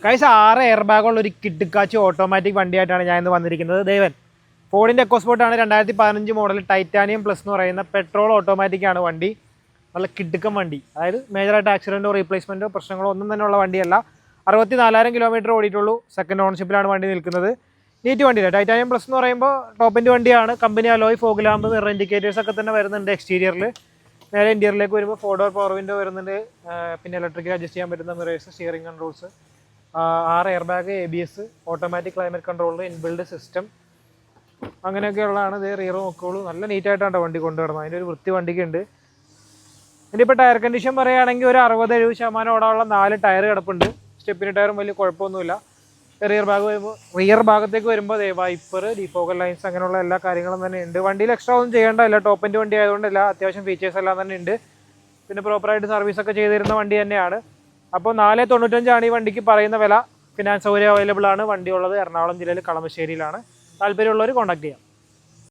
കൈസ് 6 air ബാഗുള്ള ഒരു കിഡ്ക്കാച്ചി automatic വണ്ടിയായിട്ടാണ് ഞാൻ ഇന്ന് വന്നിരിക്കുന്നത്. ദേവൻ ഫോർഡിൻ്റെ എക്കോസ്പോർട്ടാണ് 2015 മോഡൽ ടൈറ്റാനിയം പ്ലസ് എന്ന് പറയുന്ന പെട്രോൾ ഓട്ടോമാറ്റിക് ആണ് വണ്ടി. നല്ല കിഡ്ക്കം വണ്ടി, അതായത് മേജറായിട്ട് ആക്സിഡൻറ്റോ റീപ്ലേസ്മെൻറ്റോ പ്രശ്നങ്ങളോ ഒന്നും തന്നെ ഉള്ള വണ്ടിയല്ല. 64,000 കിലോമീറ്റർ ഓടിയിട്ടുള്ളൂ. സെക്കൻഡ് ഓണർഷിപ്പിലാണ് വണ്ടി നിൽക്കുന്നത്. നീറ്റ് വണ്ടിയില്ല. ടൈറ്റാനിയം പ്ലസ് എന്ന് പറയുമ്പോൾ ടോപ്പ് എൻഡ് വണ്ടിയാണ്. Company alloy, fog lamp, mirror indicators ഒക്കെ തന്നെ വരുന്നുണ്ട് എക്സ്റ്റീരിയറിൽ. നേരെ ഇൻറ്റീരിയറിലേക്ക് വരുമ്പോൾ 4 ഡോർ പവർ വിൻഡോ വരുന്നുണ്ട്. പിന്നെ ഇലക്ട്രിക്കൽ അഡ്ജസ്റ്റ് ചെയ്യാൻ പറ്റുന്ന mirrors, steering controls, 6 air bag, ABS, automatic climate controller, inbuilt system, അങ്ങനെയൊക്കെയുള്ളതാണ്. ഇത് റിയർ നോക്കുള്ളൂ. നല്ല നീറ്റായിട്ടാണ് വണ്ടി കൊണ്ടുവരുന്നത്. അതിൻ്റെ ഒരു വൃത്തി വണ്ടിക്കുണ്ട്. ഇനിയിപ്പോൾ ടയർ കണ്ടീഷൻ പറയുകയാണെങ്കിൽ ഒരു 60-70% ഓടാനുള്ള 4 ടയർ കിടപ്പുണ്ട്. സ്റ്റെപ്പിന് ടയറും വലിയ കുഴപ്പമൊന്നുമില്ല. റിയർ ഭാഗത്തേക്ക് വരുമ്പോൾ വൈപ്പർ, ഡിഫോക്കൽ ലൈൻസ്, അങ്ങനെയുള്ള എല്ലാ കാര്യങ്ങളും തന്നെ ഉണ്ട്. വണ്ടിയിൽ എക്സ്ട്രാ ഒന്നും ചെയ്യേണ്ടതില്ല. ടോപ്പ് എൻഡ് വണ്ടി ആയതുകൊണ്ടല്ല, അത്യാവശ്യം ഫീച്ചേഴ്സ് എല്ലാം തന്നെ ഉണ്ട്. പിന്നെ പ്രോപ്പറായിട്ട് സർവീസൊക്കെ ചെയ്ത് തരുന്ന വണ്ടി തന്നെയാണ്. അപ്പോൾ 495 ഈ വണ്ടിക്ക് പറയുന്ന വില. ഫിനാൻസ് സൗകര്യം അവൈലബിൾ ആണ്. വണ്ടി ഉള്ളത് എറണാകുളം ജില്ലയിൽ കളമശ്ശേരിയിലാണ്. താല്പര്യമുള്ളവർ കോൺടാക്ട് ചെയ്യാം.